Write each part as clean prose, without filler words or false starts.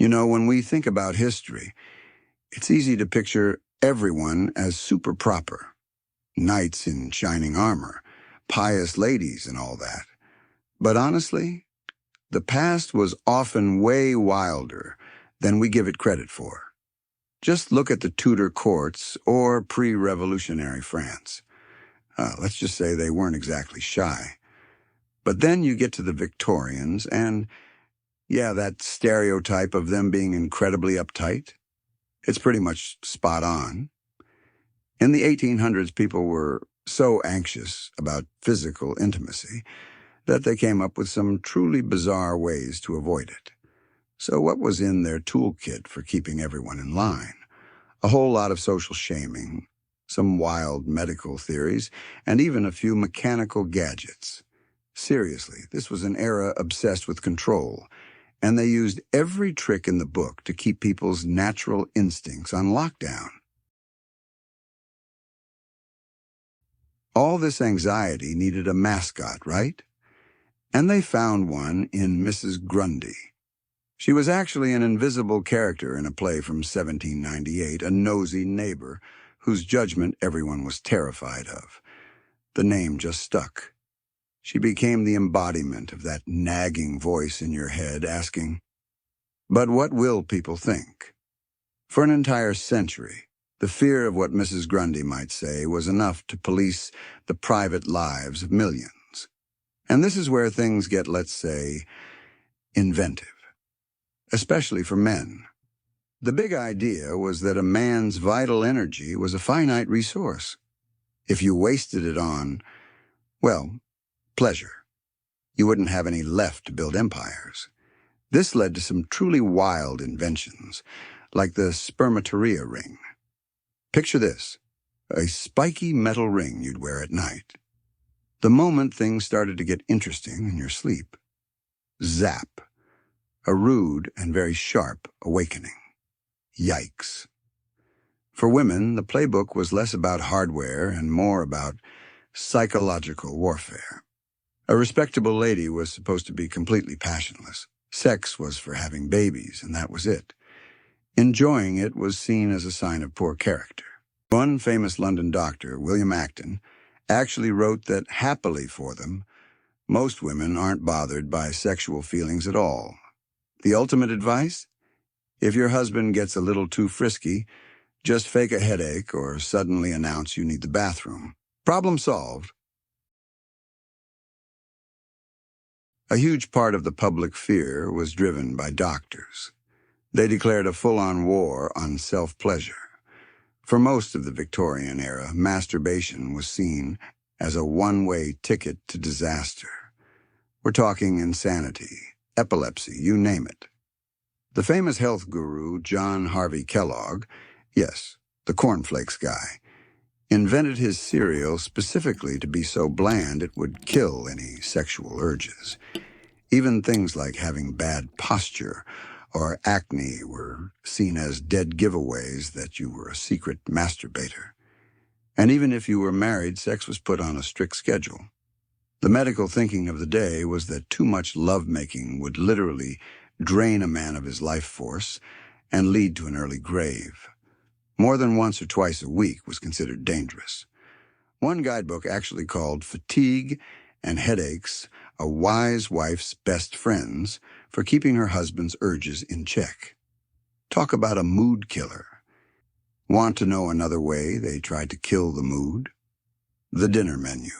You know, when we think about history, it's easy to picture everyone as super proper. Knights in shining armor, pious ladies and all that. But honestly, the past was often way wilder than we give it credit for. Just look at the Tudor courts or pre-revolutionary France. Let's just say they weren't exactly shy. But then you get to the Victorians and, yeah, that stereotype of them being incredibly uptight, it's pretty much spot on. In the 1800s, people were so anxious about physical intimacy that they came up with some truly bizarre ways to avoid it. So what was in their toolkit for keeping everyone in line? A whole lot of social shaming, some wild medical theories, and even a few mechanical gadgets. Seriously, this was an era obsessed with control, and they used every trick in the book to keep people's natural instincts on lockdown. All this anxiety needed a mascot, right? And they found one in Mrs. Grundy. She was actually an invisible character in a play from 1798, a nosy neighbor whose judgment everyone was terrified of. The name just stuck. She became the embodiment of that nagging voice in your head asking, "But what will people think?" For an entire century, the fear of what Mrs. Grundy might say was enough to police the private lives of millions. And this is where things get, let's say, inventive, especially for men. The big idea was that a man's vital energy was a finite resource. If you wasted it on, well, pleasure, you wouldn't have any left to build empires. This led to some truly wild inventions, like the spermatorrhea ring. Picture this, a spiky metal ring you'd wear at night. The moment things started to get interesting in your sleep, zap, a rude and very sharp awakening. Yikes. For women, the playbook was less about hardware and more about psychological warfare. A respectable lady was supposed to be completely passionless. Sex was for having babies, and that was it. Enjoying it was seen as a sign of poor character. One famous London doctor, William Acton, actually wrote that, happily for them, most women aren't bothered by sexual feelings at all. The ultimate advice? If your husband gets a little too frisky, just fake a headache or suddenly announce you need the bathroom. Problem solved. A huge part of the public fear was driven by doctors. They declared a full-on war on self-pleasure. For most of the Victorian era, masturbation was seen as a one-way ticket to disaster. We're talking insanity, epilepsy, you name it. The famous health guru John Harvey Kellogg, yes, the cornflakes guy, invented his cereal specifically to be so bland it would kill any sexual urges. Even things like having bad posture or acne were seen as dead giveaways that you were a secret masturbator. And even if you were married, sex was put on a strict schedule. The medical thinking of the day was that too much lovemaking would literally drain a man of his life force and lead to an early grave. More than once or twice a week was considered dangerous. One guidebook actually called fatigue and headaches a wise wife's best friends for keeping her husband's urges in check. Talk about a mood killer. Want to know another way they tried to kill the mood? The dinner menu.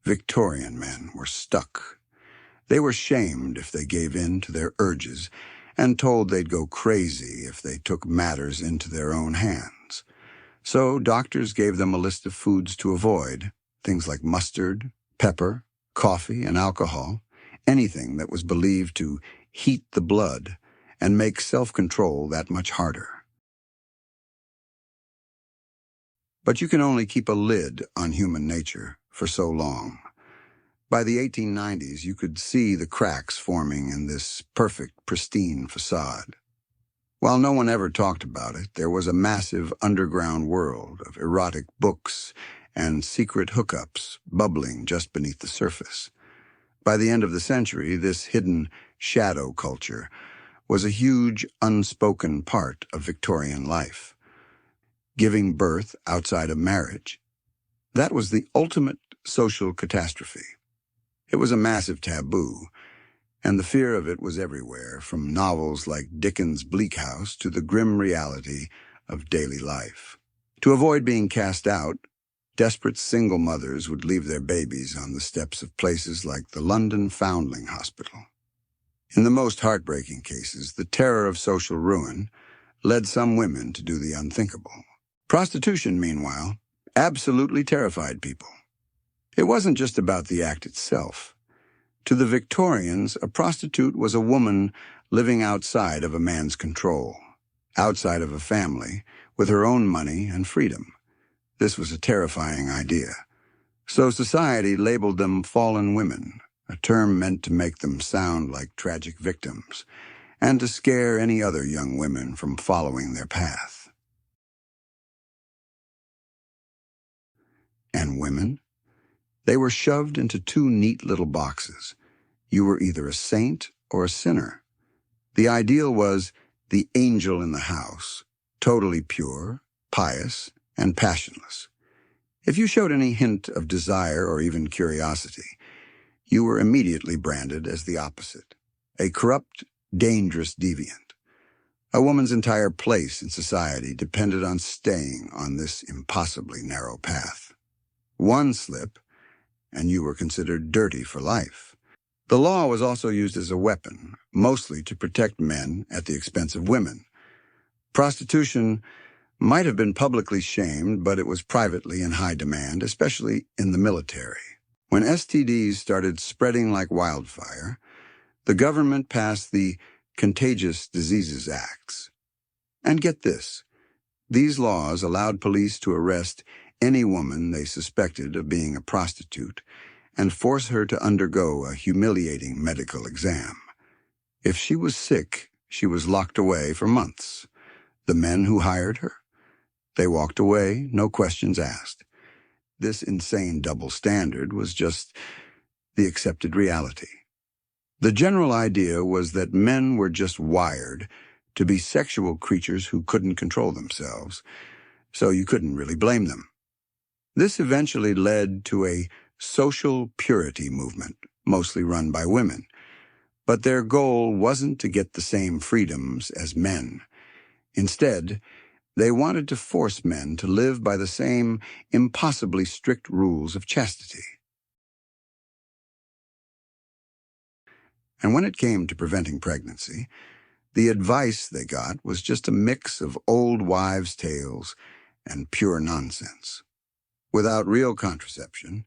Victorian men were stuck. They were shamed if they gave in to their urges and told they'd go crazy if they took matters into their own hands. So doctors gave them a list of foods to avoid, things like mustard, pepper, coffee, and alcohol, anything that was believed to heat the blood and make self-control that much harder. But you can only keep a lid on human nature for so long. By the 1890s, you could see the cracks forming in this perfect, pristine facade. While no one ever talked about it, there was a massive underground world of erotic books and secret hookups bubbling just beneath the surface. By the end of the century, this hidden shadow culture was a huge, unspoken part of Victorian life. Giving birth outside of marriage, that was the ultimate social catastrophe. It was a massive taboo, and the fear of it was everywhere, from novels like Dickens' Bleak House to the grim reality of daily life. To avoid being cast out, desperate single mothers would leave their babies on the steps of places like the London Foundling Hospital. In the most heartbreaking cases, the terror of social ruin led some women to do the unthinkable. Prostitution, meanwhile, absolutely terrified people. It wasn't just about the act itself. To the Victorians, a prostitute was a woman living outside of a man's control, outside of a family, with her own money and freedom. This was a terrifying idea. So society labeled them fallen women, a term meant to make them sound like tragic victims, and to scare any other young women from following their path. And women? They were shoved into two neat little boxes. You were either a saint or a sinner. The ideal was the angel in the house, totally pure, pious, and passionless. If you showed any hint of desire or even curiosity, you were immediately branded as the opposite, a corrupt, dangerous deviant. A woman's entire place in society depended on staying on this impossibly narrow path. One slip, and you were considered dirty for life. The law was also used as a weapon, mostly to protect men at the expense of women. Prostitution might have been publicly shamed, but it was privately in high demand, especially in the military. When STDs started spreading like wildfire, the government passed the Contagious Diseases Acts. And get this, these laws allowed police to arrest any woman they suspected of being a prostitute and force her to undergo a humiliating medical exam. If she was sick, she was locked away for months. The men who hired her, they walked away, no questions asked. This insane double standard was just the accepted reality. The general idea was that men were just wired to be sexual creatures who couldn't control themselves, so you couldn't really blame them. This eventually led to a social purity movement, mostly run by women. But their goal wasn't to get the same freedoms as men. Instead, they wanted to force men to live by the same impossibly strict rules of chastity. And when it came to preventing pregnancy, the advice they got was just a mix of old wives' tales and pure nonsense. Without real contraception,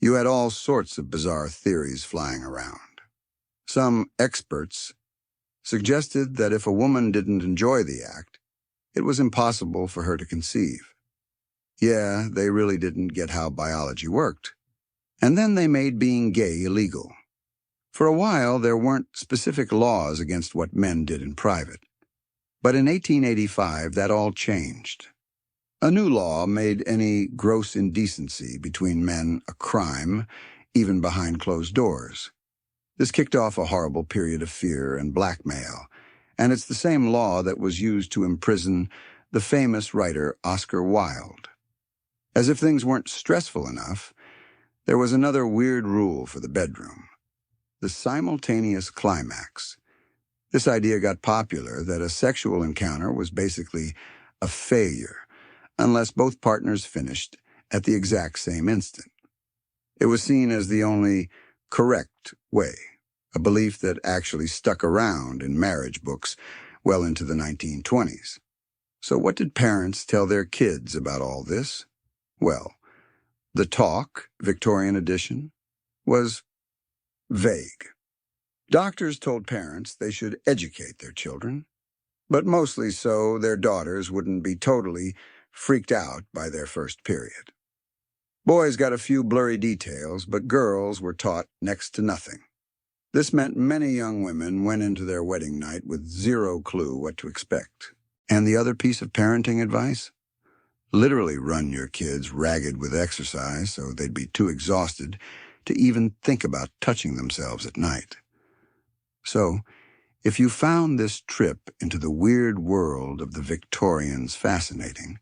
you had all sorts of bizarre theories flying around. Some experts suggested that if a woman didn't enjoy the act, it was impossible for her to conceive. Yeah, they really didn't get how biology worked. And then they made being gay illegal. For a while, there weren't specific laws against what men did in private. But in 1885, that all changed. A new law made any gross indecency between men a crime, even behind closed doors. This kicked off a horrible period of fear and blackmail, and it's the same law that was used to imprison the famous writer Oscar Wilde. As if things weren't stressful enough, there was another weird rule for the bedroom: the simultaneous climax. This idea got popular that a sexual encounter was basically a failure unless both partners finished at the exact same instant. It was seen as the only correct way, a belief that actually stuck around in marriage books well into the 1920s. So what did parents tell their kids about all this? Well, the talk, Victorian edition, was vague. Doctors told parents they should educate their children, but mostly so their daughters wouldn't be totally freaked out by their first period. Boys got a few blurry details, but girls were taught next to nothing. This meant many young women went into their wedding night with zero clue what to expect. And the other piece of parenting advice? Literally run your kids ragged with exercise so they'd be too exhausted to even think about touching themselves at night. So, If you found this trip into the weird world of the Victorians fascinating,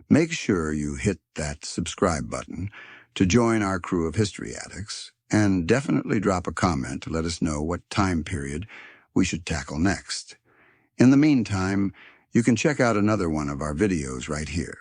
make sure you hit that subscribe button to join our crew of history addicts, and definitely drop a comment to let us know what time period we should tackle next. In the meantime, you can check out another one of our videos right here.